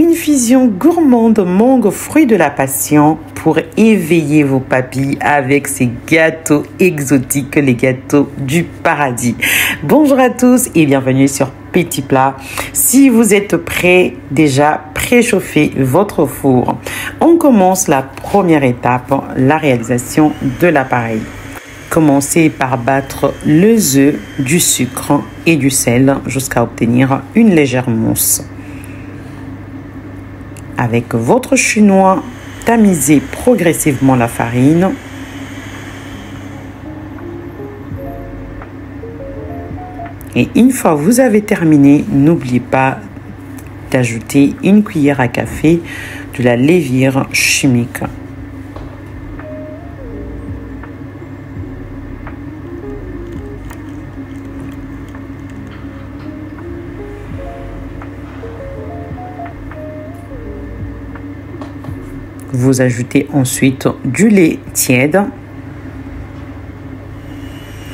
Une fusion gourmande mangue fruit de la passion pour éveiller vos papilles avec ces gâteaux exotiques, les gâteaux du paradis. Bonjour à tous et bienvenue sur Petit Plat. Si vous êtes prêts, déjà préchauffez votre four. On commence la première étape, la réalisation de l'appareil. Commencez par battre les œufs, du sucre et du sel jusqu'à obtenir une légère mousse. Avec votre chinois, tamisez progressivement la farine. Et une fois que vous avez terminé, n'oubliez pas d'ajouter une cuillère à café de la levure chimique. Vous ajoutez ensuite du lait tiède.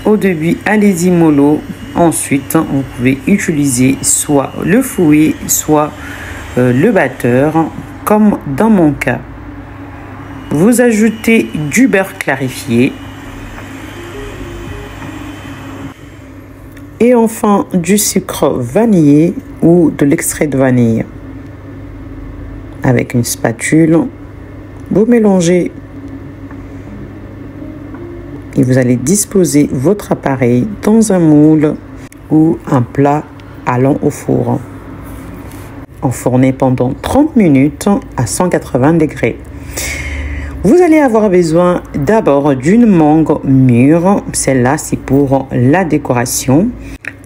Au début, allez-y mollo. Ensuite, vous pouvez utiliser soit le fouet, soit le batteur, comme dans mon cas. Vous ajoutez du beurre clarifié. Et enfin, du sucre vanillé ou de l'extrait de vanille. Avec une spatule, vous mélangez et vous allez disposer votre appareil dans un moule ou un plat allant au four. Enfourner pendant 30 minutes à 180 degrés. Vous allez avoir besoin d'abord d'une mangue mûre, celle-là c'est pour la décoration,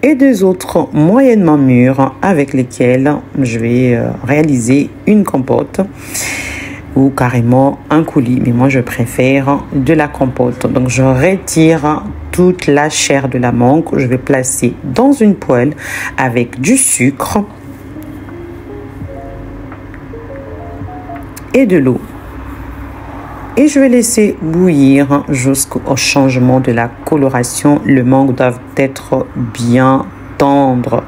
et deux autres moyennement mûres avec lesquelles je vais réaliser une compote ou carrément un coulis, mais moi je préfère de la compote. Donc je retire toute la chair de la mangue, je vais placer dans une poêle avec du sucre et de l'eau. Et je vais laisser bouillir jusqu'au changement de la coloration. Le mangue doit être bien tendre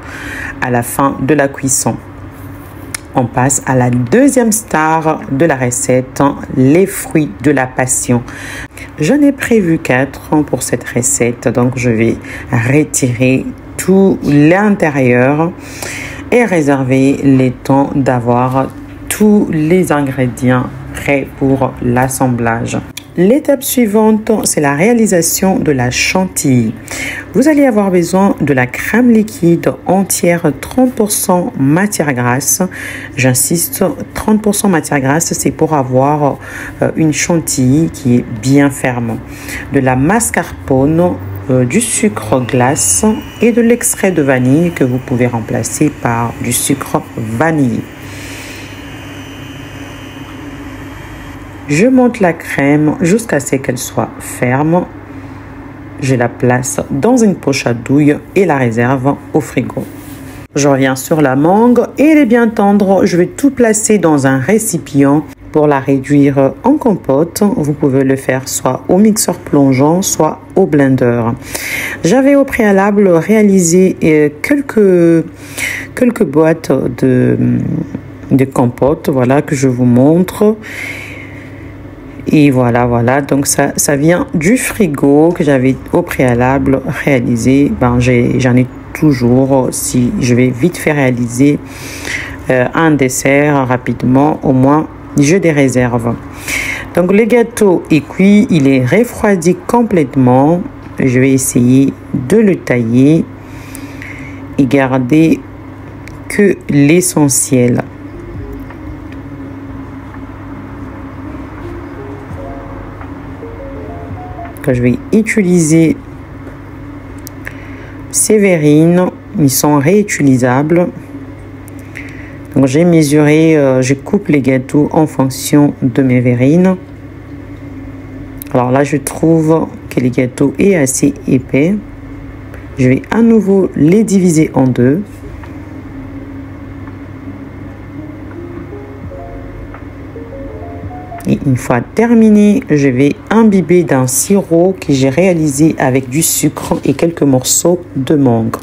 à la fin de la cuisson. On passe à la deuxième star de la recette, les fruits de la passion. J'en ai prévu 4 pour cette recette, donc je vais retirer tout l'intérieur et réserver le temps d'avoir tous les ingrédients prêts pour l'assemblage. L'étape suivante, c'est la réalisation de la chantilly. Vous allez avoir besoin de la crème liquide entière 30% matière grasse. J'insiste, 30% matière grasse, c'est pour avoir une chantilly qui est bien ferme. De la mascarpone, du sucre glace et de l'extrait de vanille que vous pouvez remplacer par du sucre vanillé. Je monte la crème jusqu'à ce qu'elle soit ferme. Je la place dans une poche à douille et la réserve au frigo. Je reviens sur la mangue et elle est bien tendre. Je vais tout placer dans un récipient pour la réduire en compote. Vous pouvez le faire soit au mixeur plongeant, soit au blender. J'avais au préalable réalisé quelques boîtes de compote, voilà, que je vous montre. Et voilà, donc ça vient du frigo que j'avais au préalable réalisé. J'en ai toujours, si je vais vite faire réaliser un dessert rapidement, au moins j'ai des réserves. Donc le gâteau est cuit, il est refroidi complètement. Je vais essayer de le tailler et garder que l'essentiel. Que je vais utiliser ces verrines, ils sont réutilisables. Donc j'ai mesuré, je coupe les gâteaux en fonction de mes verrines. Alors là je trouve que les gâteaux est assez épais. Je vais à nouveau les diviser en deux. Et une fois terminé, je vais imbiber d'un sirop que j'ai réalisé avec du sucre et quelques morceaux de mangue.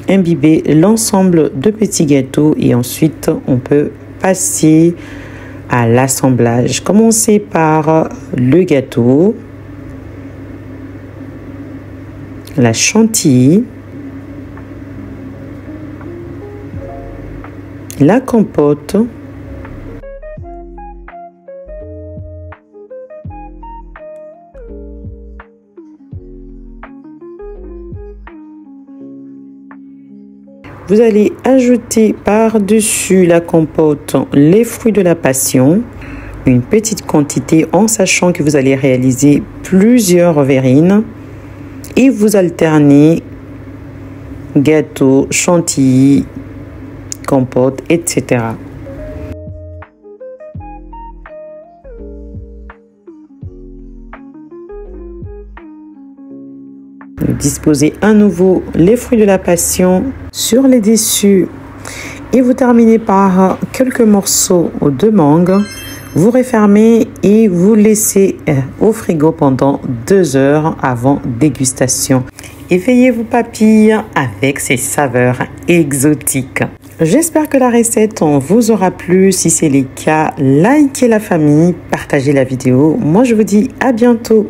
imbiber l'ensemble de petits gâteaux et ensuite on peut passer à l'assemblage. Commencez par le gâteau, la chantilly, la compote, vous allez ajouter par-dessus la compote les fruits de la passion, une petite quantité en sachant que vous allez réaliser plusieurs verrines et vous alternez gâteau, chantilly, compote, etc. Disposez à nouveau les fruits de la passion sur les dessus et vous terminez par quelques morceaux de mangue. Vous refermez et vous laissez au frigo pendant 2 heures avant dégustation. Éveillez vos papilles avec ces saveurs exotiques. J'espère que la recette vous aura plu. Si c'est le cas, likez la famille, partagez la vidéo. Moi, je vous dis à bientôt.